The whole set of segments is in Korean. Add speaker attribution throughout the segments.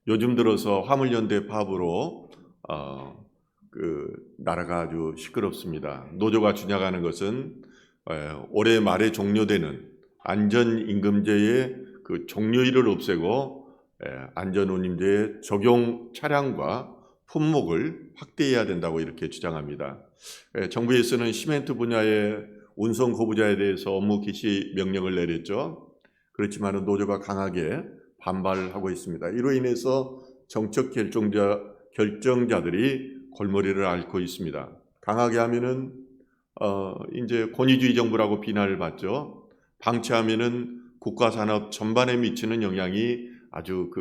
Speaker 1: 요즘 들어서 화물연대 파업으로 나라가 아주 시끄럽습니다. 노조가 주장하는 것은 올해 말에 종료되는 안전임금제의 그 종료일을 없애고 안전운임제 적용 차량과 품목을 확대해야 된다고 이렇게 주장합니다. 정부에서는 시멘트 분야의 운송 거부자에 대해서 업무 개시 명령을 내렸죠. 그렇지만 노조가 강하게 반발하고 있습니다. 이로 인해서 정책 결정자들이 골머리를 앓고 있습니다. 강하게 하면은 이제 권위주의 정부라고 비난을 받죠. 방치하면은 국가 산업 전반에 미치는 영향이 아주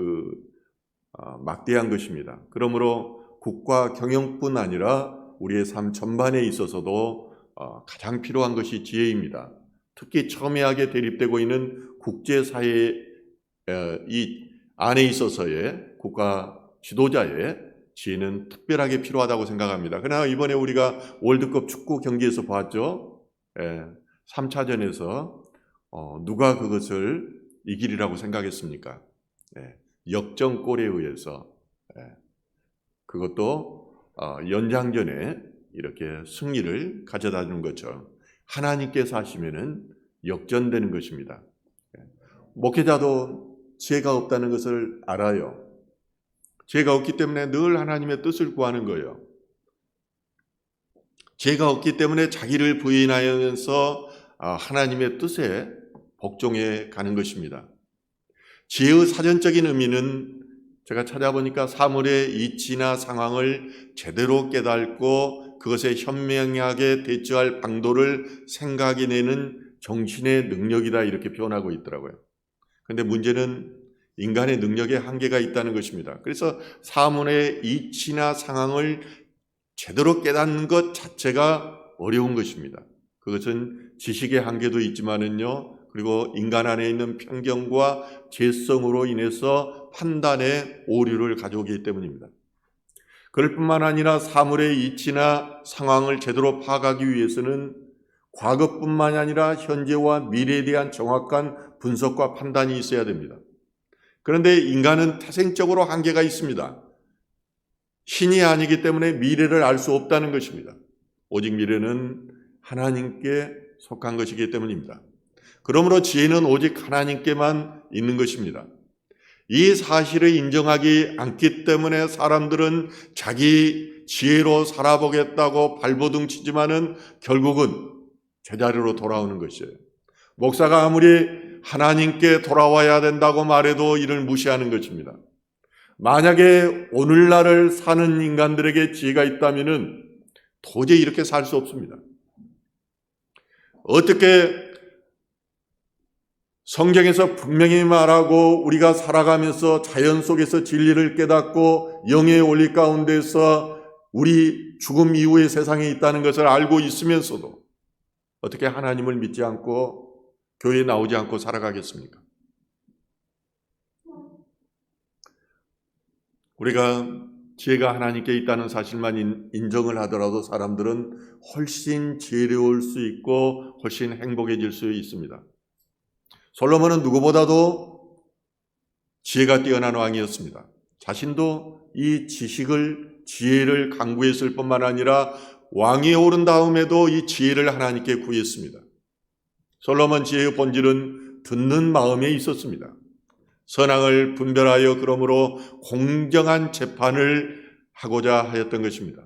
Speaker 1: 막대한 것입니다. 그러므로 국가 경영뿐 아니라 우리의 삶 전반에 있어서도 가장 필요한 것이 지혜입니다. 특히 첨예하게 대립되고 있는 국제사회 이 안에 있어서의 국가 지도자의 지혜는 특별하게 필요하다고 생각합니다. 그러나 이번에 우리가 월드컵 축구 경기에서 봤죠. 3차전에서 누가 그것을 이기리라고 생각했습니까? 역전골에 의해서 그것도 연장전에 이렇게 승리를 가져다 주는 것처럼 하나님께서 하시면은 역전되는 것입니다. 목회자도 지혜가 없다는 것을 알아요. 지혜가 없기 때문에 늘 하나님의 뜻을 구하는 거예요. 지혜가 없기 때문에 자기를 부인하면서 하나님의 뜻에 복종해 가는 것입니다. 지혜의 사전적인 의미는 제가 찾아보니까 사물의 이치나 상황을 제대로 깨닫고 그것에 현명하게 대처할 방도를 생각해내는 정신의 능력이다 이렇게 표현하고 있더라고요. 그런데 문제는 인간의 능력에 한계가 있다는 것입니다. 그래서 사물의 이치나 상황을 제대로 깨닫는 것 자체가 어려운 것입니다. 그것은 지식의 한계도 있지만은요, 그리고 인간 안에 있는 편견과 죄성으로 인해서 판단에 오류를 가져오기 때문입니다. 그럴 뿐만 아니라 사물의 이치나 상황을 제대로 파악하기 위해서는 과거뿐만 아니라 현재와 미래에 대한 정확한 분석과 판단이 있어야 됩니다. 그런데 인간은 태생적으로 한계가 있습니다. 신이 아니기 때문에 미래를 알 수 없다는 것입니다. 오직 미래는 하나님께 속한 것이기 때문입니다. 그러므로 지혜는 오직 하나님께만 있는 것입니다. 이 사실을 인정하지 않기 때문에 사람들은 자기 지혜로 살아보겠다고 발버둥 치지만은 결국은 제자리로 돌아오는 것이에요. 목사가 아무리 하나님께 돌아와야 된다고 말해도 이를 무시하는 것입니다. 만약에 오늘날을 사는 인간들에게 지혜가 있다면은 도저히 이렇게 살 수 없습니다. 어떻게 성경에서 분명히 말하고 우리가 살아가면서 자연 속에서 진리를 깨닫고 영의 원리 가운데서 우리 죽음 이후의 세상에 있다는 것을 알고 있으면서도 어떻게 하나님을 믿지 않고 교회에 나오지 않고 살아가겠습니까? 우리가 지혜가 하나님께 있다는 사실만 인정을 하더라도 사람들은 훨씬 지혜로울 수 있고 훨씬 행복해질 수 있습니다. 솔로몬은 누구보다도 지혜가 뛰어난 왕이었습니다. 자신도 이 지혜를 강구했을 뿐만 아니라 왕위에 오른 다음에도 이 지혜를 하나님께 구했습니다. 솔로몬 지혜의 본질은 듣는 마음에 있었습니다. 선악을 분별하여 그러므로 공정한 재판을 하고자 하였던 것입니다.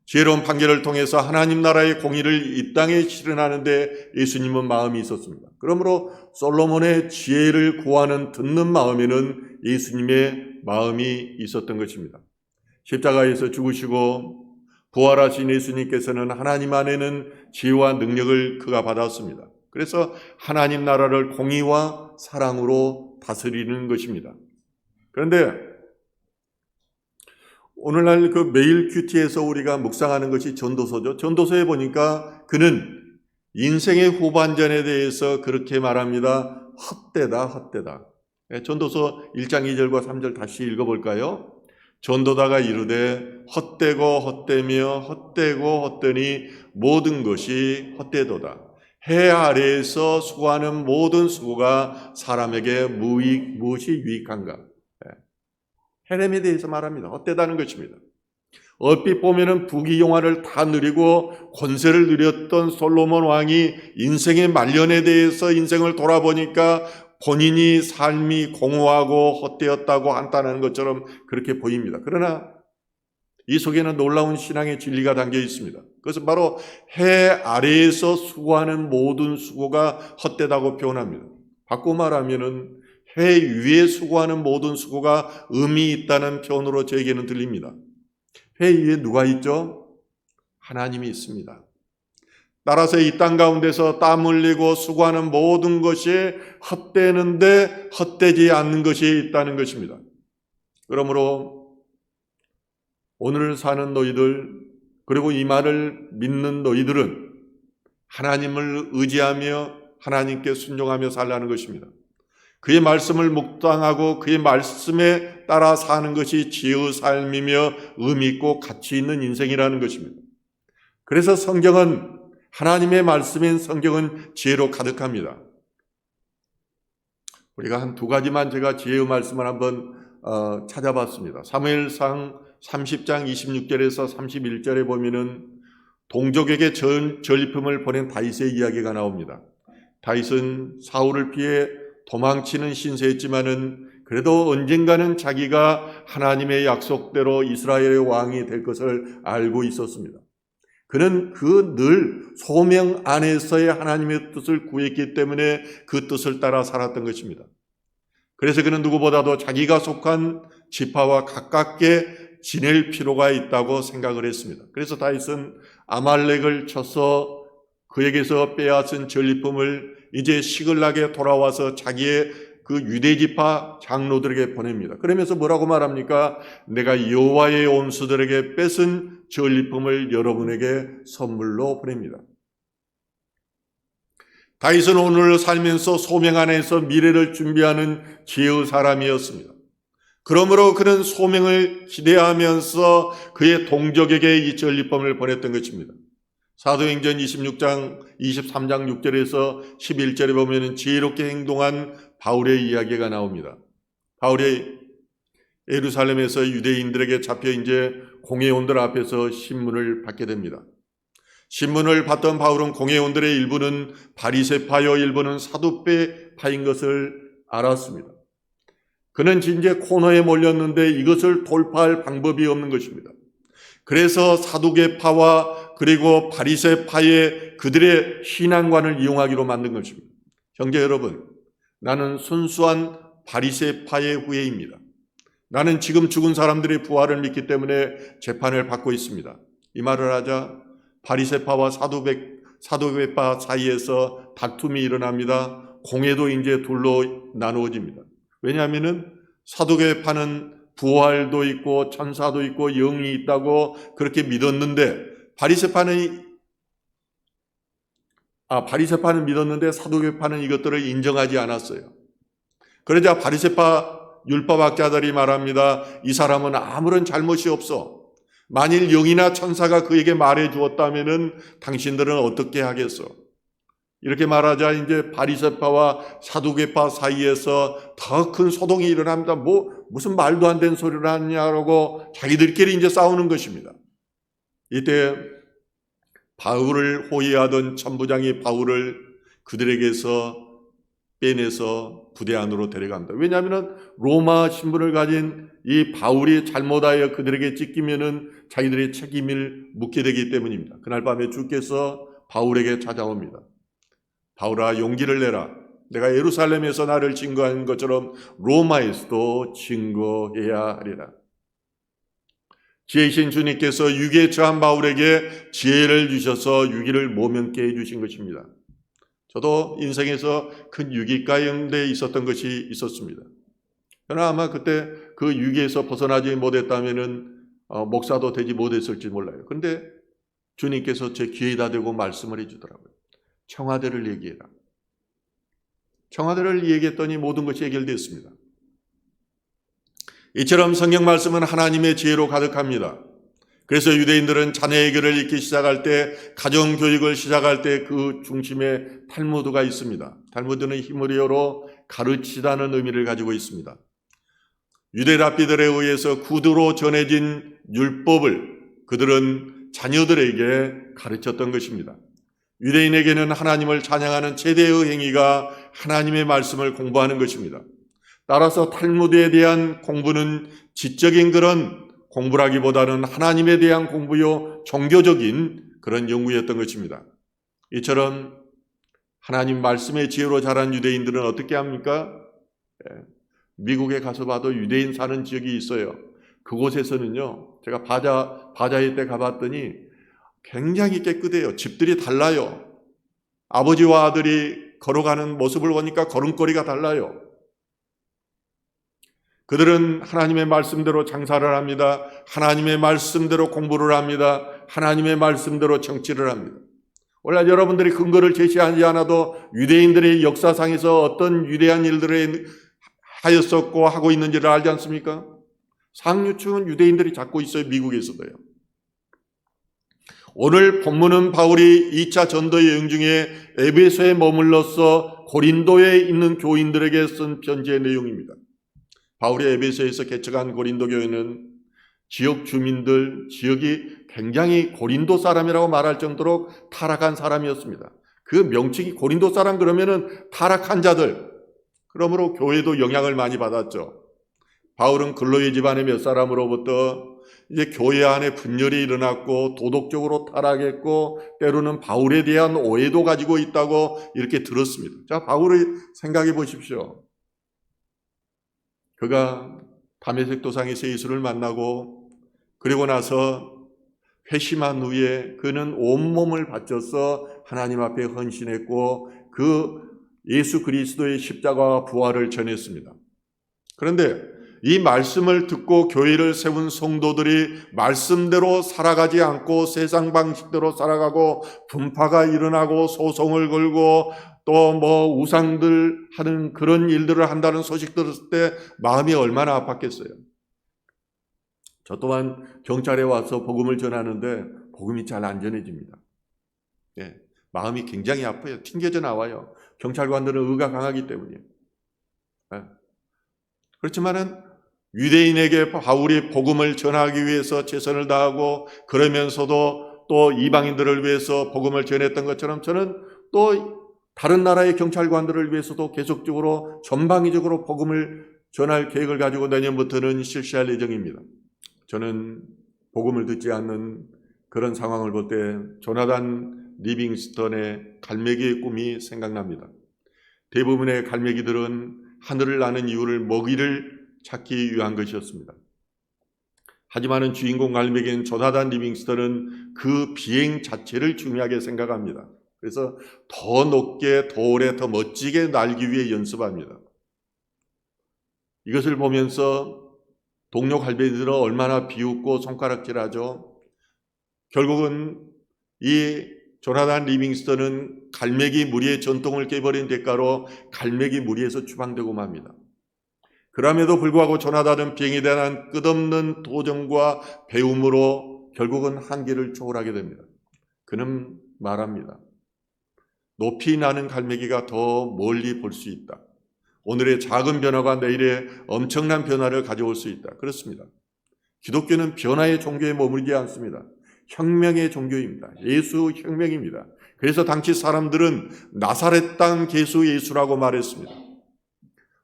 Speaker 1: 지혜로운 판결을 통해서 하나님 나라의 공의를 이 땅에 실현하는 데 예수님은 마음이 있었습니다. 그러므로 솔로몬의 지혜를 구하는 듣는 마음에는 예수님의 마음이 있었던 것입니다. 십자가에서 죽으시고 부활하신 예수님께서는 하나님 안에는 지혜와 능력을 그가 받았습니다. 그래서 하나님 나라를 공의와 사랑으로 다스리는 것입니다. 그런데 오늘날 메일 큐티에서 우리가 묵상하는 것이 전도서죠. 전도서에 보니까 그는 인생의 후반전에 대해서 그렇게 말합니다. 헛되다, 헛되다. 전도서 1장 2절과 3절 다시 읽어볼까요? 전도다가 이르되 헛되고 헛되며 헛되고 헛되니 모든 것이 헛되도다. 해 아래에서 수고하는 모든 수고가 사람에게 무엇이 유익한가? 헤렘에 대해서 말합니다. 헛되다는 것입니다. 얼핏 보면은 부귀영화를 다 누리고 권세를 누렸던 솔로몬 왕이 인생의 말년에 대해서 인생을 돌아보니까 본인이 삶이 공허하고 헛되었다고 한다는 것처럼 그렇게 보입니다. 그러나 이 속에는 놀라운 신앙의 진리가 담겨 있습니다. 그것은 바로 해 아래에서 수고하는 모든 수고가 헛되다고 표현합니다. 바꿔 말하면은 해 위에 수고하는 모든 수고가 의미 있다는 표현으로 저에게는 들립니다. 해 위에 누가 있죠? 하나님이 있습니다. 따라서 이 땅 가운데서 땀 흘리고 수고하는 모든 것이 헛되는데 헛되지 않는 것이 있다는 것입니다. 그러므로 오늘 사는 너희들, 그리고 이 말을 믿는 너희들은 하나님을 의지하며 하나님께 순종하며 살라는 것입니다. 그의 말씀을 묵상하고 그의 말씀에 따라 사는 것이 지혜의 삶이며 의미 있고 가치 있는 인생이라는 것입니다. 그래서 성경은, 하나님의 말씀인 성경은 지혜로 가득합니다. 우리가 한 두 가지만 제가 지혜의 말씀을 한번 찾아봤습니다. 사무엘상 30장 26절에서 31절에 보면은 동족에게 전리품을 보낸 다윗의 이야기가 나옵니다. 다윗은 사울을 피해 도망치는 신세였지만은 그래도 언젠가는 자기가 하나님의 약속대로 이스라엘의 왕이 될 것을 알고 있었습니다. 그는 그 늘 소명 안에서의 하나님의 뜻을 구했기 때문에 그 뜻을 따라 살았던 것입니다. 그래서 그는 누구보다도 자기가 속한 지파와 가깝게 지낼 필요가 있다고 생각을 했습니다. 그래서 다윗은 아말렉을 쳐서 그에게서 빼앗은 전리품을 이제 시글락에 돌아와서 자기의 그 유대지파 장로들에게 보냅니다. 그러면서 뭐라고 말합니까? 내가 여호와의 온수들에게 뺏은 전리품을 여러분에게 선물로 보냅니다. 다윗은 오늘 살면서 소명 안에서 미래를 준비하는 지혜의 사람이었습니다. 그러므로 그는 소명을 기대하면서 그의 동족에게 이 전리품을 보냈던 것입니다. 사도행전 26장 23장 6절에서 11절에 보면 지혜롭게 행동한 바울의 이야기가 나옵니다. 바울이 예루살렘에서 유대인들에게 잡혀 이제 공회원들 앞에서 신문을 받게 됩니다. 신문을 받던 바울은 공회원들의 일부는 바리새파요, 일부는 사두개파인 것을 알았습니다. 그는 이제 코너에 몰렸는데 이것을 돌파할 방법이 없는 것입니다. 그래서 사두개파와 그리고 바리새파의 그들의 신앙관을 이용하기로 만든 것입니다. 형제 여러분, 나는 순수한 바리새파의 후예입니다. 나는 지금 죽은 사람들의 부활을 믿기 때문에 재판을 받고 있습니다. 이 말을 하자 바리새파와 사두개파 사이에서 다툼이 일어납니다. 공회도 이제 둘로 나누어집니다. 왜냐하면은 사두개파는 부활도 있고 천사도 있고 영이 있다고 그렇게 믿었는데 바리새파는 믿었는데 사두개파는 이것들을 인정하지 않았어요. 그러자 바리새파 율법학자들이 말합니다. 이 사람은 아무런 잘못이 없어. 만일 영이나 천사가 그에게 말해 주었다면은 당신들은 어떻게 하겠어? 이렇게 말하자 이제 바리새파와 사두개파 사이에서 더 큰 소동이 일어납니다. 무슨 말도 안 되는 소리를 하냐고 자기들끼리 이제 싸우는 것입니다. 이때 바울을 호위하던 천부장이 바울을 그들에게서 빼내서 부대 안으로 데려갑니다. 왜냐하면 로마 신분을 가진 이 바울이 잘못하여 그들에게 찢기면은 자기들의 책임을 묻게 되기 때문입니다. 그날 밤에 주께서 바울에게 찾아옵니다. 바울아, 용기를 내라. 내가 예루살렘에서 나를 증거한 것처럼 로마에서도 증거해야 하리라. 지혜이신 주님께서 유기에 처한 바울에게 지혜를 주셔서 유기를 모면케 해주신 것입니다. 저도 인생에서 큰 유기 가운데 있었던 것이 있었습니다. 그러나 아마 그때 그 유기에서 벗어나지 못했다면은 목사도 되지 못했을지 몰라요. 그런데 주님께서 제 귀에다 대고 말씀을 해주더라고요. 청와대를 얘기해라. 청와대를 얘기했더니 모든 것이 해결됐습니다. 이처럼 성경 말씀은 하나님의 지혜로 가득합니다. 그래서 유대인들은 자녀 해결을 읽기 시작할 때, 가정교육을 시작할 때 그 중심에 탈무드가 있습니다. 탈무드는 히브리어로 가르치다는 의미를 가지고 있습니다. 유대 랍비들에 의해서 구두로 전해진 율법을 그들은 자녀들에게 가르쳤던 것입니다. 유대인에게는 하나님을 찬양하는 최대의 행위가 하나님의 말씀을 공부하는 것입니다. 따라서 탈무드에 대한 공부는 지적인 그런 공부라기보다는 하나님에 대한 공부요, 종교적인 그런 연구였던 것입니다. 이처럼 하나님 말씀의 지혜로 자란 유대인들은 어떻게 합니까? 미국에 가서 봐도 유대인 사는 지역이 있어요. 그곳에서는요, 제가 바자회 때 가봤더니 굉장히 깨끗해요. 집들이 달라요. 아버지와 아들이 걸어가는 모습을 보니까 걸음걸이가 달라요. 그들은 하나님의 말씀대로 장사를 합니다. 하나님의 말씀대로 공부를 합니다. 하나님의 말씀대로 정치를 합니다. 원래 여러분들이 근거를 제시하지 않아도 유대인들의 역사상에서 어떤 위대한 일들을 하였었고 하고 있는지를 알지 않습니까? 상류층은 유대인들이 잡고 있어요. 미국에서도요. 오늘 본문은 바울이 2차 전도 여행 중에 에베소에 머물러서 고린도에 있는 교인들에게 쓴 편지의 내용입니다. 바울이 에베소에서 개척한 고린도 교회는 지역 주민들, 지역이 굉장히 고린도 사람이라고 말할 정도로 타락한 사람이었습니다. 그 명칭이 고린도 사람 그러면은 타락한 자들. 그러므로 교회도 영향을 많이 받았죠. 바울은 근로의 집안의 몇 사람으로부터 이제 교회 안에 분열이 일어났고 도덕적으로 타락했고 때로는 바울에 대한 오해도 가지고 있다고 이렇게 들었습니다. 자, 바울을 생각해 보십시오. 그가 다메섹 도상에서 예수를 만나고 그리고 나서 회심한 후에 그는 온몸을 바쳐서 하나님 앞에 헌신했고 그 예수 그리스도의 십자가와 부활을 전했습니다. 그런데 이 말씀을 듣고 교회를 세운 성도들이 말씀대로 살아가지 않고 세상 방식대로 살아가고 분파가 일어나고 소송을 걸고 또 우상들 하는 그런 일들을 한다는 소식 들었을 때 마음이 얼마나 아팠겠어요. 저 또한 경찰에 와서 복음을 전하는데 복음이 잘 안 전해집니다. 예, 마음이 굉장히 아파요. 튕겨져 나와요. 경찰관들은 의가 강하기 때문이에요. 예. 그렇지만은 유대인에게 바울이 복음을 전하기 위해서 최선을 다하고 그러면서도 또 이방인들을 위해서 복음을 전했던 것처럼 저는 또 다른 나라의 경찰관들을 위해서도 계속적으로 전방위적으로 복음을 전할 계획을 가지고 내년부터는 실시할 예정입니다. 저는 복음을 듣지 않는 그런 상황을 볼 때 조나단 리빙스턴의 갈매기의 꿈이 생각납니다. 대부분의 갈매기들은 하늘을 나는 이유를 먹이를 찾기 위한 것이었습니다. 하지만 주인공 갈매기인 조나단 리빙스턴은 그 비행 자체를 중요하게 생각합니다. 그래서 더 높게, 더 오래, 더 멋지게 날기 위해 연습합니다. 이것을 보면서 동료 갈매기들은 얼마나 비웃고 손가락질하죠. 결국은 이 조나단 리빙스턴은 갈매기 무리의 전통을 깨버린 대가로 갈매기 무리에서 추방되고 맙니다. 그럼에도 불구하고 조나단은 비행에 대한 끝없는 도전과 배움으로 결국은 한계를 초월하게 됩니다. 그는 말합니다. 높이 나는 갈매기가 더 멀리 볼 수 있다. 오늘의 작은 변화가 내일의 엄청난 변화를 가져올 수 있다. 그렇습니다. 기독교는 변화의 종교에 머무르지 않습니다. 혁명의 종교입니다. 예수 혁명입니다. 그래서 당시 사람들은 나사렛 땅 개수 예수라고 말했습니다.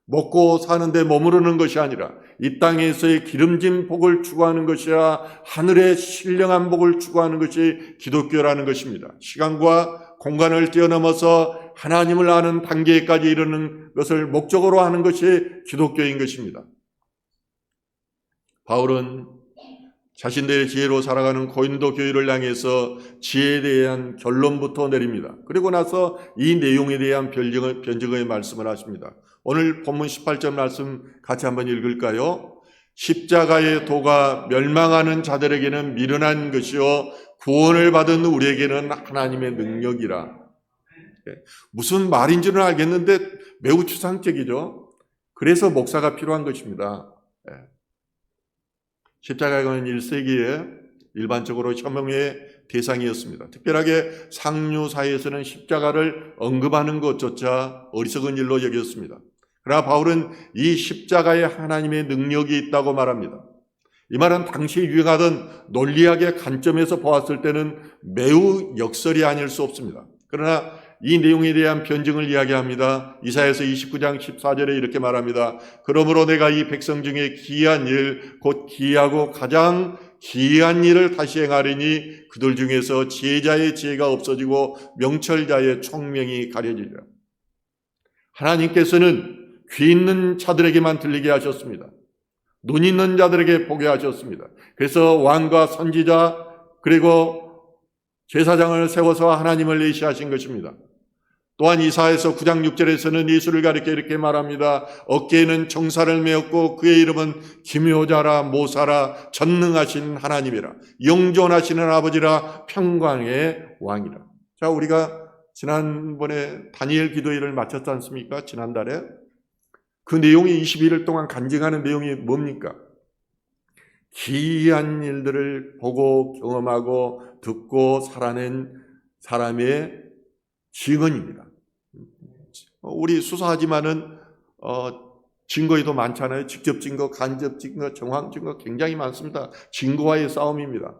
Speaker 1: 먹고 사는데 머무르는 것이 아니라 이 땅에서의 기름진 복을 추구하는 것이야 하늘의 신령한 복을 추구하는 것이 기독교라는 것입니다. 시간과 공간을 뛰어넘어서 하나님을 아는 단계까지 이르는 것을 목적으로 하는 것이 기독교인 것입니다. 바울은 자신들의 지혜로 살아가는 고린도 교회를 향해서 지혜에 대한 결론부터 내립니다. 그리고 나서 이 내용에 대한 변증의 말씀을 하십니다. 오늘 본문 18절 말씀 같이 한번 읽을까요? 십자가의 도가 멸망하는 자들에게는 미련한 것이요 구원을 받은 우리에게는 하나님의 능력이라. 무슨 말인지는 알겠는데 매우 추상적이죠. 그래서 목사가 필요한 것입니다. 십자가는 1세기에 일반적으로 혐오의 대상이었습니다. 특별하게 상류 사회에서는 십자가를 언급하는 것조차 어리석은 일로 여겼습니다. 그러나 바울은 이 십자가에 하나님의 능력이 있다고 말합니다. 이 말은 당시 유행하던 논리학의 관점에서 보았을 때는 매우 역설이 아닐 수 없습니다. 그러나 이 내용에 대한 변증을 이야기합니다. 이사야서 29장 14절에 이렇게 말합니다. 그러므로 내가 이 백성 중에 기이한 일, 곧 기이하고 가장 기이한 일을 다시 행하리니 그들 중에서 지혜자의 지혜가 없어지고 명철자의 총명이 가려지리라. 하나님께서는 귀 있는 자들에게만 들리게 하셨습니다. 눈 있는 자들에게 보게 하셨습니다. 그래서 왕과 선지자 그리고 제사장을 세워서 하나님을 예시하신 것입니다. 또한 이사야서 9장 6절에서는 예수를 가리켜 이렇게 말합니다. 어깨에는 정사를 메었고 그의 이름은 기묘자라 모사라 전능하신 하나님이라 영존하시는 아버지라 평강의 왕이라. 자, 우리가 지난번에 다니엘 기도회를 마쳤지 않습니까? 지난달에. 그 내용이 21일 동안 간증하는 내용이 뭡니까? 기이한 일들을 보고 경험하고 듣고 살아낸 사람의 증언입니다. 우리 수사하지만은 증거에도 많잖아요. 직접 증거, 간접 증거, 정황 증거 굉장히 많습니다. 증거와의 싸움입니다.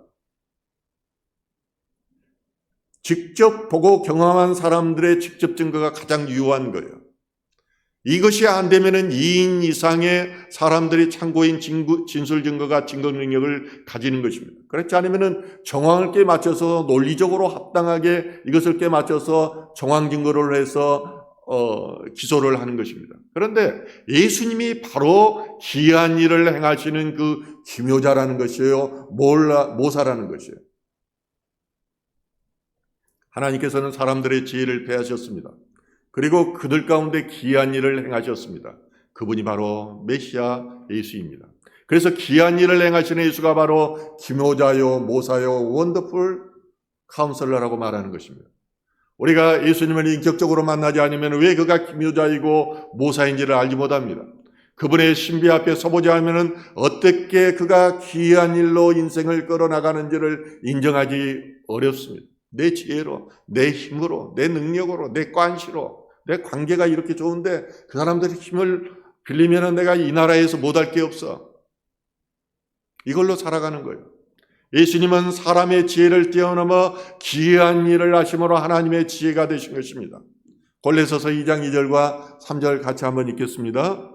Speaker 1: 직접 보고 경험한 사람들의 직접 증거가 가장 유효한 거예요. 이것이 안 되면은 2인 이상의 사람들이 참고인 진술 증거가 증거 능력을 가지는 것입니다. 그렇지 않으면은 정황을 깨맞춰서 논리적으로 합당하게 이것을 깨맞춰서 정황 증거를 해서 기소를 하는 것입니다. 그런데 예수님이 바로 기이한 일을 행하시는 그 기묘자라는 것이에요. 모사라는 것이에요. 하나님께서는 사람들의 지혜를 배하셨습니다. 그리고 그들 가운데 기이한 일을 행하셨습니다. 그분이 바로 메시아 예수입니다. 그래서 기이한 일을 행하시는 예수가 바로 기묘자요, 모사요, 원더풀 카운슬러라고 말하는 것입니다. 우리가 예수님을 인격적으로 만나지 않으면 왜 그가 기묘자이고 모사인지를 알지 못합니다. 그분의 신비 앞에 서보지 않으면 어떻게 그가 기이한 일로 인생을 끌어나가는지를 인정하기 어렵습니다. 내 지혜로, 내 힘으로, 내 능력으로, 내 관시로, 내 관계가 이렇게 좋은데 그 사람들이 힘을 빌리면 내가 이 나라에서 못할 게 없어. 이걸로 살아가는 거예요. 예수님은 사람의 지혜를 뛰어넘어 기이한 일을 하심으로 하나님의 지혜가 되신 것입니다. 골로새서 2장 2절과 3절 같이 한번 읽겠습니다.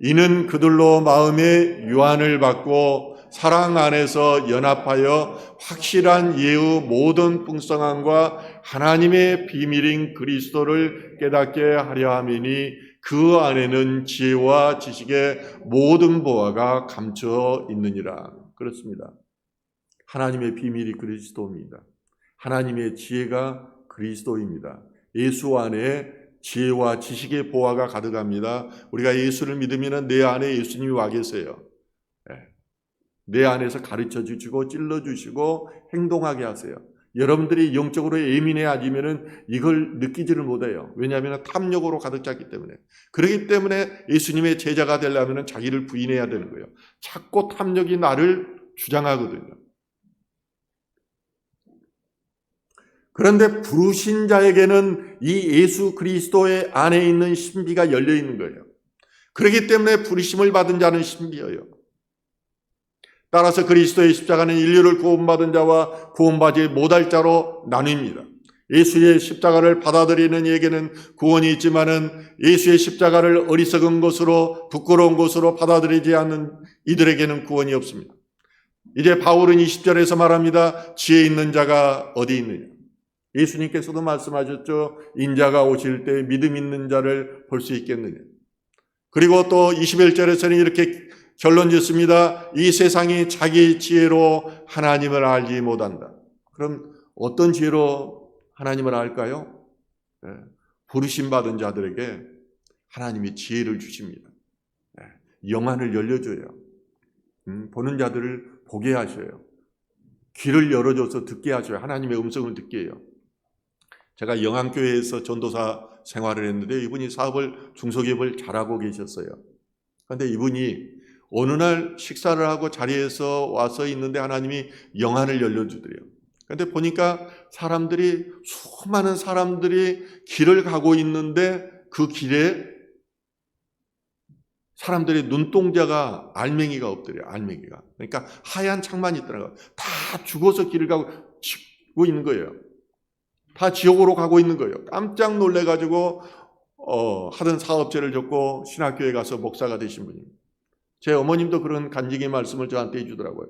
Speaker 1: 이는 그들로 마음의 유한을 받고 사랑 안에서 연합하여 확실한 예의 모든 풍성함과 하나님의 비밀인 그리스도를 깨닫게 하려 함이니 그 안에는 지혜와 지식의 모든 보화가 감춰 있느니라. 그렇습니다. 하나님의 비밀이 그리스도입니다. 하나님의 지혜가 그리스도입니다. 예수 안에 지혜와 지식의 보화가 가득합니다. 우리가 예수를 믿으면 내 안에 예수님이 와 계세요. 내 안에서 가르쳐 주시고 찔러 주시고 행동하게 하세요. 여러분들이 영적으로 예민해지면은 이걸 느끼지를 못해요. 왜냐하면 탐욕으로 가득 찼기 때문에. 그렇기 때문에 예수님의 제자가 되려면 자기를 부인해야 되는 거예요. 자꾸 탐욕이 나를 주장하거든요. 그런데 부르신 자에게는 이 예수 그리스도의 안에 있는 신비가 열려 있는 거예요. 그렇기 때문에 부르심을 받은 자는 신비예요. 따라서 그리스도의 십자가는 인류를 구원받은 자와 구원받지 못할 자로 나뉩니다. 예수의 십자가를 받아들이는 이에게는 구원이 있지만은 예수의 십자가를 어리석은 것으로 부끄러운 것으로 받아들이지 않는 이들에게는 구원이 없습니다. 이제 바울은 20절에서 말합니다. 지혜 있는 자가 어디 있느냐. 예수님께서도 말씀하셨죠. 인자가 오실 때 믿음 있는 자를 볼 수 있겠느냐. 그리고 또 21절에서는 이렇게 결론 짓습니다. 이 세상이 자기 지혜로 하나님을 알지 못한다. 그럼 어떤 지혜로 하나님을 알까요? 부르심 받은 자들에게 하나님이 지혜를 주십니다. 영안을 열려줘요. 보는 자들을 보게 하셔요. 귀를 열어줘서 듣게 하셔요. 하나님의 음성을 듣게 해요. 제가 영안교회에서 전도사 생활을 했는데 이분이 중소기업을 잘하고 계셨어요. 그런데 이분이 어느 날 식사를 하고 자리에서 와서 있는데 하나님이 영안을 열려주더래요. 그런데 보니까 수많은 사람들이 길을 가고 있는데 그 길에 사람들의 눈동자가 알맹이가 없더래요. 알맹이가. 그러니까 하얀 창만 있더라고요. 다 죽어서 길을 가고 있는 거예요. 다 지옥으로 가고 있는 거예요. 깜짝 놀래가지고 하던 사업체를 접고 신학교에 가서 목사가 되신 분입니다. 제 어머님도 그런 간증의 말씀을 저한테 해주더라고요.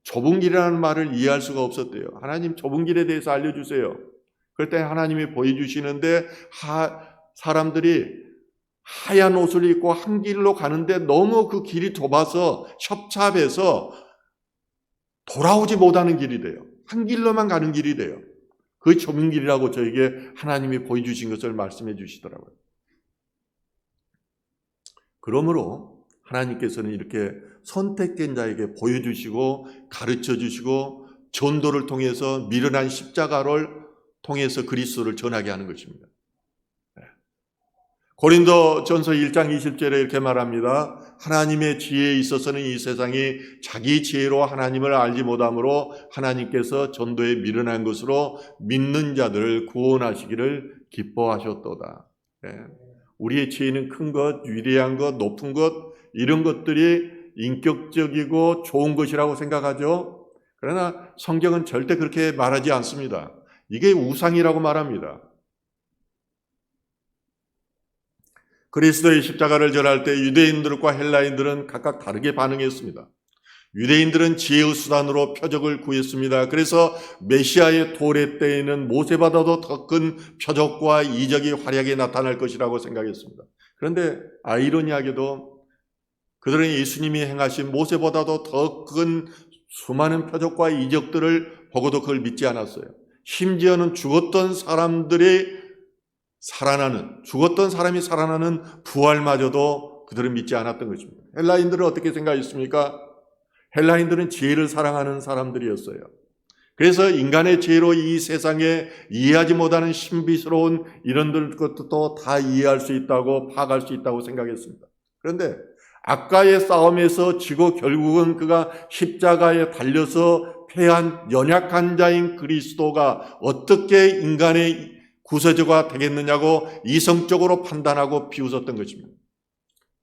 Speaker 1: 좁은 길이라는 말을 이해할 수가 없었대요. 하나님 좁은 길에 대해서 알려주세요. 그럴 때 하나님이 보여주시는데 사람들이 하얀 옷을 입고 한 길로 가는데 너무 그 길이 좁아서 협잡해서 돌아오지 못하는 길이 돼요. 한 길로만 가는 길이 돼요. 그 좁은 길이라고 저에게 하나님이 보여주신 것을 말씀해 주시더라고요. 그러므로 하나님께서는 이렇게 선택된 자에게 보여주시고 가르쳐 주시고 전도를 통해서 미련한 십자가를 통해서 그리스도를 전하게 하는 것입니다. 고린도전서 1장 20절에 이렇게 말합니다. 하나님의 지혜에 있어서는 이 세상이 자기 지혜로 하나님을 알지 못하므로 하나님께서 전도에 미련한 것으로 믿는 자들을 구원하시기를 기뻐하셨도다. 우리의 지혜는 큰 것, 위대한 것, 높은 것 이런 것들이 인격적이고 좋은 것이라고 생각하죠. 그러나 성경은 절대 그렇게 말하지 않습니다. 이게 우상이라고 말합니다. 그리스도의 십자가를 전할 때 유대인들과 헬라인들은 각각 다르게 반응했습니다. 유대인들은 지혜의 수단으로 표적을 구했습니다. 그래서 메시아의 도래 때에는 모세보다도 더 큰 표적과 이적이 화려하게 나타날 것이라고 생각했습니다. 그런데 아이러니하게도 그들은 예수님이 행하신 모세보다도 더 큰 수많은 표적과 이적들을 보고도 그걸 믿지 않았어요. 심지어는 죽었던 사람이 살아나는 부활마저도 그들은 믿지 않았던 것입니다. 헬라인들은 어떻게 생각했습니까? 헬라인들은 지혜를 사랑하는 사람들이었어요. 그래서 인간의 지혜로 이 세상에 이해하지 못하는 신비스러운 이런 것도 다 이해할 수 있다고 파악할 수 있다고 생각했습니다. 그런데 악과의 싸움에서 지고 결국은 그가 십자가에 달려서 패한 연약한 자인 그리스도가 어떻게 인간의 구세주가 되겠느냐고 이성적으로 판단하고 비웃었던 것입니다.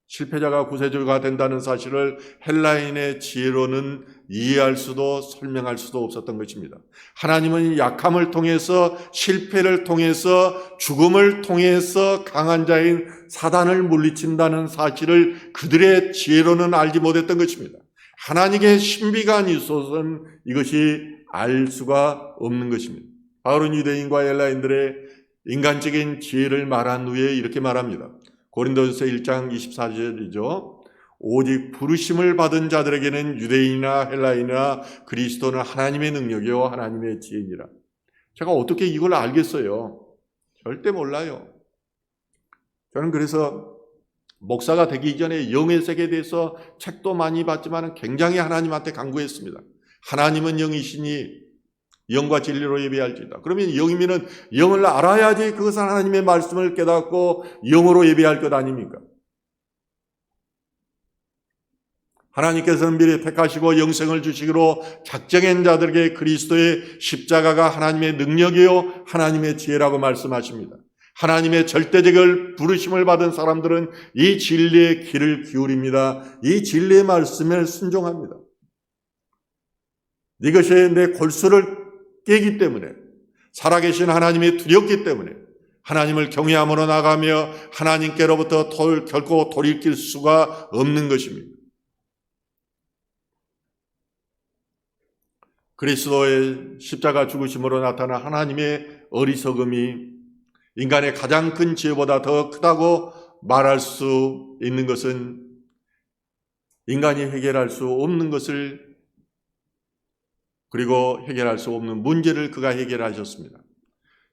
Speaker 1: 실패자가 구세주가 된다는 사실을 헬라인의 지혜로는 이해할 수도 설명할 수도 없었던 것입니다. 하나님은 약함을 통해서 실패를 통해서 죽음을 통해서 강한 자인 사단을 물리친다는 사실을 그들의 지혜로는 알지 못했던 것입니다. 하나님의 신비가 아니소서는 이것이 알 수가 없는 것입니다. 바울은 유대인과 헬라인들의 인간적인 지혜를 말한 후에 이렇게 말합니다. 고린도전서 1장 24절이죠. 오직 부르심을 받은 자들에게는 유대인이나 헬라인이나 그리스도는 하나님의 능력이요 하나님의 지혜니라. 제가 어떻게 이걸 알겠어요? 절대 몰라요. 저는 그래서 목사가 되기 이전에 영의 세계에 대해서 책도 많이 봤지만 굉장히 하나님한테 간구했습니다. 하나님은 영이시니 영과 진리로 예배할지다. 그러면 영이면은 영을 알아야지 그것은 하나님의 말씀을 깨닫고 영으로 예배할 것 아닙니까? 하나님께서는 미리 택하시고 영생을 주시기로 작정한 자들에게 그리스도의 십자가가 하나님의 능력이요 하나님의 지혜라고 말씀하십니다. 하나님의 절대적인 부르심을 받은 사람들은 이 진리의 귀를 기울입니다. 이 진리의 말씀에 순종합니다. 이것이 내 골수를 깨기 때문에 살아계신 하나님이 두렵기 때문에 하나님을 경외함으로 나가며 하나님께로부터 결코 돌이킬 수가 없는 것입니다. 그리스도의 십자가 죽으심으로 나타난 하나님의 어리석음이 인간의 가장 큰 지혜보다 더 크다고 말할 수 있는 것은 인간이 해결할 수 없는 것을 그리고 해결할 수 없는 문제를 그가 해결하셨습니다.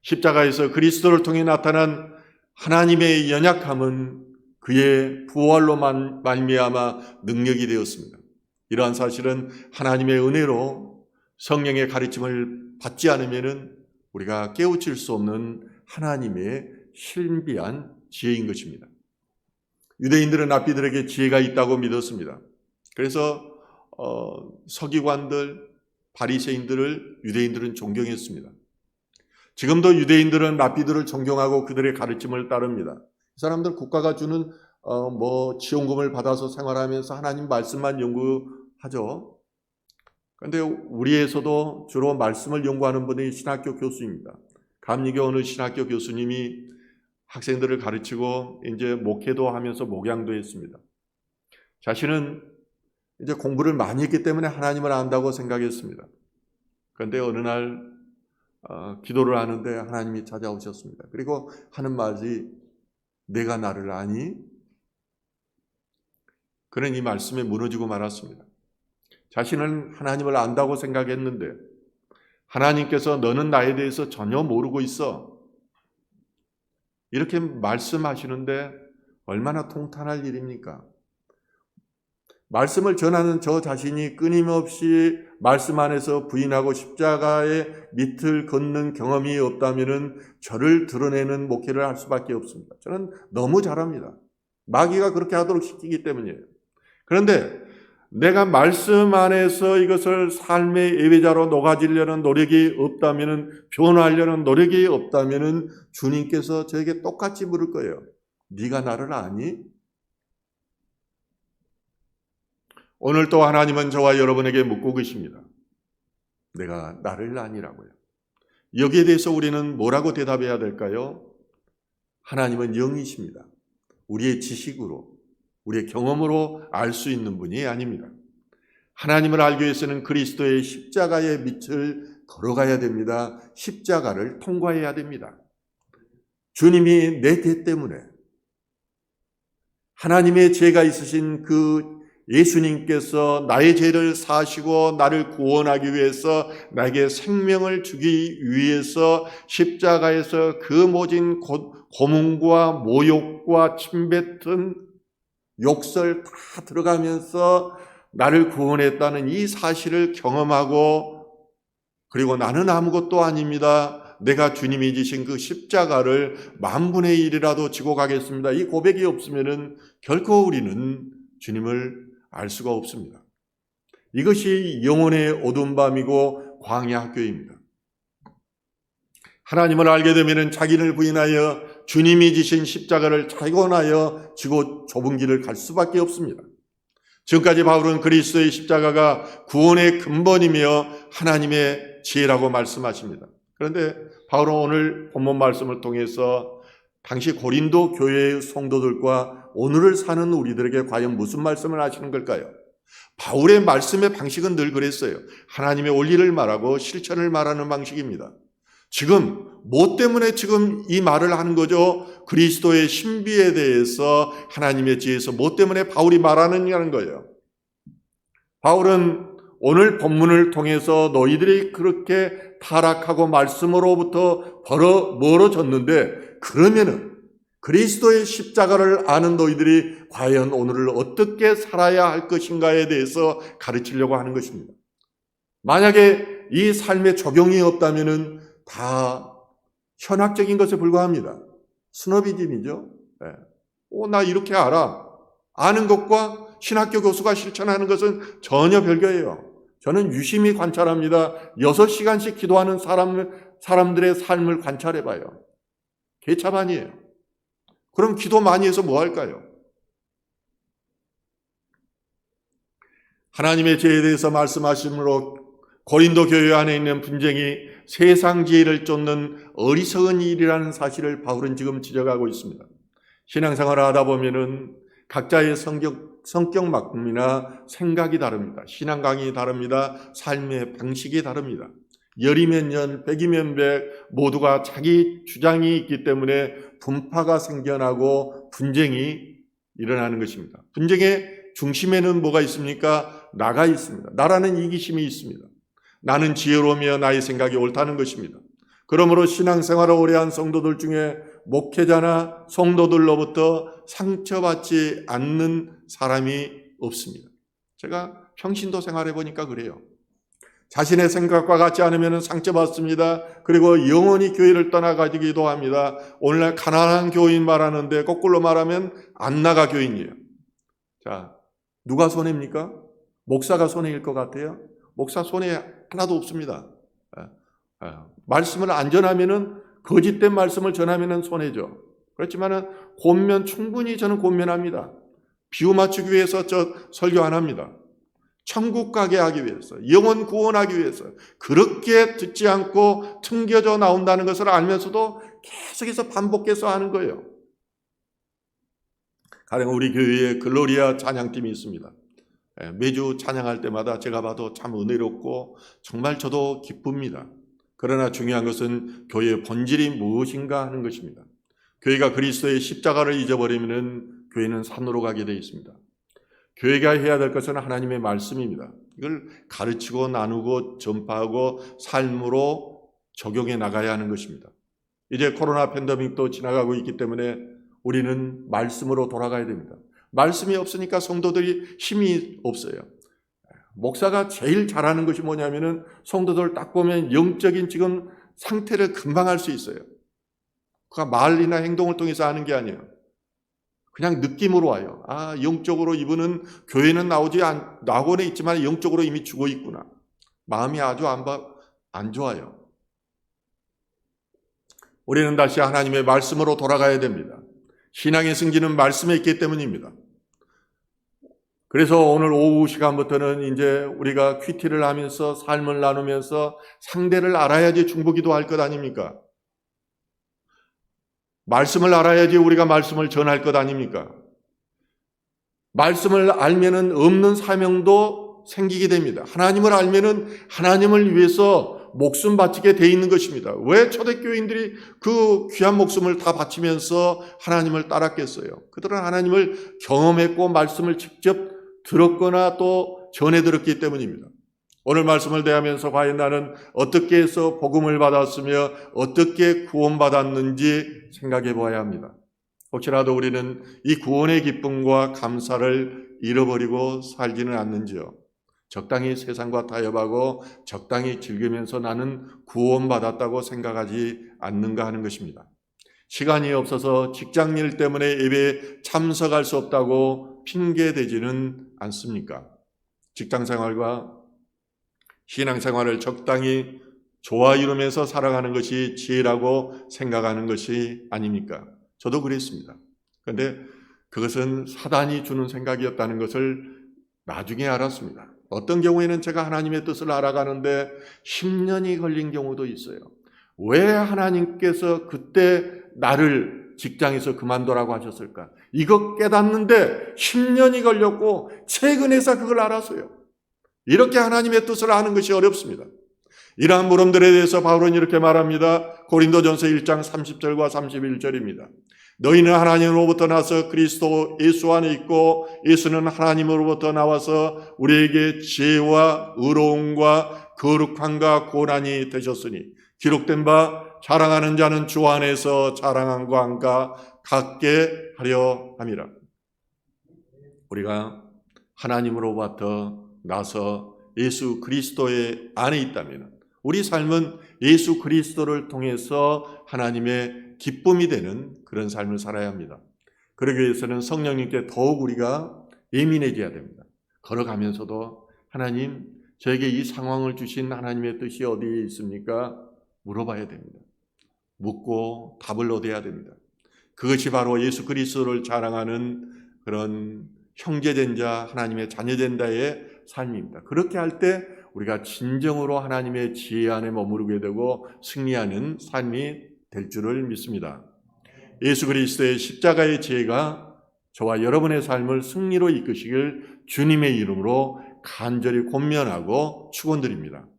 Speaker 1: 십자가에서 그리스도를 통해 나타난 하나님의 연약함은 그의 부활로만 말미암아 능력이 되었습니다. 이러한 사실은 하나님의 은혜로 성령의 가르침을 받지 않으면 우리가 깨우칠 수 없는 하나님의 신비한 지혜인 것입니다. 유대인들은 랍비들에게 지혜가 있다고 믿었습니다. 그래서 서기관들, 바리새인들을 유대인들은 존경했습니다. 지금도 유대인들은 랍비들을 존경하고 그들의 가르침을 따릅니다. 이 사람들 국가가 주는 지원금을 받아서 생활하면서 하나님 말씀만 연구하죠. 그런데 우리에서도 주로 말씀을 연구하는 분이 신학교 교수입니다. 감리교 어느 신학교 교수님이 학생들을 가르치고 이제 목회도 하면서 목양도 했습니다. 자신은 이제 공부를 많이 했기 때문에 하나님을 안다고 생각했습니다. 그런데 어느 날 기도를 하는데 하나님이 찾아오셨습니다. 그리고 하는 말이 내가 나를 아니? 그는 이 말씀에 무너지고 말았습니다. 자신은 하나님을 안다고 생각했는데 하나님께서 너는 나에 대해서 전혀 모르고 있어. 이렇게 말씀하시는데 얼마나 통탄할 일입니까? 말씀을 전하는 저 자신이 끊임없이 말씀 안에서 부인하고 십자가의 밑을 걷는 경험이 없다면 저를 드러내는 목회를 할 수밖에 없습니다. 저는 너무 잘합니다. 마귀가 그렇게 하도록 시키기 때문이에요. 그런데 내가 말씀 안에서 이것을 삶의 예배자로 녹아지려는 노력이 없다면, 변화하려는 노력이 없다면 주님께서 저에게 똑같이 물을 거예요. 네가 나를 아니? 오늘 또 하나님은 저와 여러분에게 묻고 계십니다. 내가 나를 아니라고요. 여기에 대해서 우리는 뭐라고 대답해야 될까요? 하나님은 영이십니다. 우리의 지식으로, 우리의 경험으로 알 수 있는 분이 아닙니다. 하나님을 알기 위해서는 그리스도의 십자가의 밑을 걸어가야 됩니다. 십자가를 통과해야 됩니다. 주님이 내 죄 때문에, 하나님의 죄가 있으신 그 예수님께서 나의 죄를 사시고 나를 구원하기 위해서 나에게 생명을 주기 위해서 십자가에서 그 모진 고문과 모욕과 침뱉은 욕설 다 들어가면서 나를 구원했다는 이 사실을 경험하고, 그리고 나는 아무것도 아닙니다. 내가 주님이 지신 그 십자가를 10,000분의 1이라도 지고 가겠습니다. 이 고백이 없으면 결코 우리는 주님을 알 수가 없습니다. 이것이 영혼의 어두운 밤이고 광야 학교입니다. 하나님을 알게 되면 자기를 부인하여 주님이 지신 십자가를 자기원하여 지고 좁은 길을 갈 수밖에 없습니다. 지금까지 바울은 그리스도의 십자가가 구원의 근본이며 하나님의 지혜라고 말씀하십니다. 그런데 바울은 오늘 본문 말씀을 통해서 당시 고린도 교회의 성도들과 오늘을 사는 우리들에게 과연 무슨 말씀을 하시는 걸까요? 바울의 말씀의 방식은 늘 그랬어요. 하나님의 원리를 말하고 실천을 말하는 방식입니다. 지금 뭐 때문에 지금 이 말을 하는 거죠? 그리스도의 신비에 대해서 하나님의 지혜에서 뭐 때문에 바울이 말하느냐는 거예요. 바울은 오늘 본문을 통해서 너희들이 그렇게 타락하고 말씀으로부터 멀어졌는데 그러면은 그리스도의 십자가를 아는 너희들이 과연 오늘을 어떻게 살아야 할 것인가에 대해서 가르치려고 하는 것입니다. 만약에 이 삶에 적용이 없다면은 다 현학적인 것에 불과합니다. 스노비즘이죠. 나 이렇게 알아. 아는 것과 신학교 교수가 실천하는 것은 전혀 별개예요. 저는 유심히 관찰합니다. 6시간씩 기도하는 사람들의 삶을 관찰해봐요. 개차반이에요. 그럼 기도 많이 해서 뭐 할까요? 하나님의 죄에 대해서 말씀하심으로 고린도 교회 안에 있는 분쟁이 세상 지혜를 쫓는 어리석은 일이라는 사실을 바울은 지금 지적하고 있습니다. 신앙생활을 하다 보면은 각자의 성격만큼이나 생각이 다릅니다. 신앙 강이 다릅니다. 삶의 방식이 다릅니다. 열이면 년, 백이면 백 모두가 자기 주장이 있기 때문에 분파가 생겨나고 분쟁이 일어나는 것입니다. 분쟁의 중심에는 뭐가 있습니까? 나가 있습니다. 나라는 이기심이 있습니다. 나는 지혜로우며 나의 생각이 옳다는 것입니다. 그러므로 신앙생활을 오래한 성도들 중에 목회자나 성도들로부터 상처받지 않는 사람이 없습니다. 제가 평신도 생활해 보니까 그래요. 자신의 생각과 같지 않으면 상처받습니다. 그리고 영원히 교회를 떠나가기도 합니다. 오늘날 가난한 교인 말하는데 거꾸로 말하면 안 나가 교인이에요. 자, 누가 손해입니까? 목사가 손해일 것 같아요? 목사 손해 하나도 없습니다. 말씀을 안 전하면은 거짓된 말씀을 전하면은 손해죠. 그렇지만은 권면 충분히 저는 권면합니다. 비유 맞추기 위해서 저 설교 안 합니다. 천국 가게 하기 위해서, 영혼 구원하기 위해서 그렇게 듣지 않고 튕겨져 나온다는 것을 알면서도 계속해서 반복해서 하는 거예요. 가령 우리 교회에 글로리아 찬양팀이 있습니다. 매주 찬양할 때마다 제가 봐도 참 은혜롭고 정말 저도 기쁩니다. 그러나 중요한 것은 교회의 본질이 무엇인가 하는 것입니다. 교회가 그리스도의 십자가를 잊어버리면 교회는 산으로 가게 되어 있습니다. 교회가 해야 될 것은 하나님의 말씀입니다. 이걸 가르치고 나누고 전파하고 삶으로 적용해 나가야 하는 것입니다. 이제 코로나 팬데믹도 지나가고 있기 때문에 우리는 말씀으로 돌아가야 됩니다. 말씀이 없으니까 성도들이 힘이 없어요. 목사가 제일 잘하는 것이 뭐냐면은 성도들 딱 보면 영적인 지금 상태를 금방 알 수 있어요. 그가 말이나 행동을 통해서 하는 게 아니에요. 그냥 느낌으로 와요. 아, 영적으로 이분은 교회는 나오곤에 있지만 영적으로 이미 죽어 있구나. 마음이 아주 안 좋아요. 우리는 다시 하나님의 말씀으로 돌아가야 됩니다. 신앙의 승기는 말씀에 있기 때문입니다. 그래서 오늘 오후 시간부터는 이제 우리가 큐티를 하면서 삶을 나누면서 상대를 알아야지 중보기도 할 것 아닙니까? 말씀을 알아야지 우리가 말씀을 전할 것 아닙니까? 말씀을 알면은 없는 사명도 생기게 됩니다. 하나님을 알면은 하나님을 위해서 목숨 바치게 돼 있는 것입니다. 왜 초대교인들이 그 귀한 목숨을 다 바치면서 하나님을 따랐겠어요? 그들은 하나님을 경험했고 말씀을 직접 들었거나 또 전해 들었기 때문입니다. 오늘 말씀을 대하면서 과연 나는 어떻게 해서 복음을 받았으며 어떻게 구원받았는지 생각해 보아야 합니다. 혹시라도 우리는 이 구원의 기쁨과 감사를 잃어버리고 살지는 않는지요. 적당히 세상과 타협하고 적당히 즐기면서 나는 구원받았다고 생각하지 않는가 하는 것입니다. 시간이 없어서 직장일 때문에 예배에 참석할 수 없다고 핑계대지는 않습니까? 직장생활과 신앙생활을 적당히 좋아 이루면서 살아가는 것이 지혜라고 생각하는 것이 아닙니까? 저도 그랬습니다. 그런데 그것은 사단이 주는 생각이었다는 것을 나중에 알았습니다. 어떤 경우에는 제가 하나님의 뜻을 알아가는데 10년이 걸린 경우도 있어요. 왜 하나님께서 그때 나를 직장에서 그만두라고 하셨을까? 이거 깨닫는데 10년이 걸렸고 최근에서 그걸 알았어요. 이렇게 하나님의 뜻을 아는 것이 어렵습니다. 이러한 물음들에 대해서 바울은 이렇게 말합니다. 고린도전서 1장 30절과 31절입니다. 너희는 하나님으로부터 나서 그리스도 예수 안에 있고 예수는 하나님으로부터 나와서 우리에게 지혜와 의로움과 거룩함과 고난이 되셨으니 기록된 바 자랑하는 자는 주 안에서 자랑한 것과 같게 하려 함이라. 우리가 하나님으로부터 나서 예수 그리스도의 안에 있다면 우리 삶은 예수 그리스도를 통해서 하나님의 기쁨이 되는 그런 삶을 살아야 합니다. 그러기 위해서는 성령님께 더욱 우리가 예민해져야 됩니다. 걸어가면서도 하나님, 저에게 이 상황을 주신 하나님의 뜻이 어디에 있습니까? 물어봐야 됩니다. 묻고 답을 얻어야 됩니다. 그것이 바로 예수 그리스도를 자랑하는 그런 형제된 자, 하나님의 자녀된 자의 삶입니다. 그렇게 할 때 우리가 진정으로 하나님의 지혜 안에 머무르게 되고 승리하는 삶이 될 줄을 믿습니다. 예수 그리스도의 십자가의 지혜가 저와 여러분의 삶을 승리로 이끄시길 주님의 이름으로 간절히 권면하고 축원드립니다.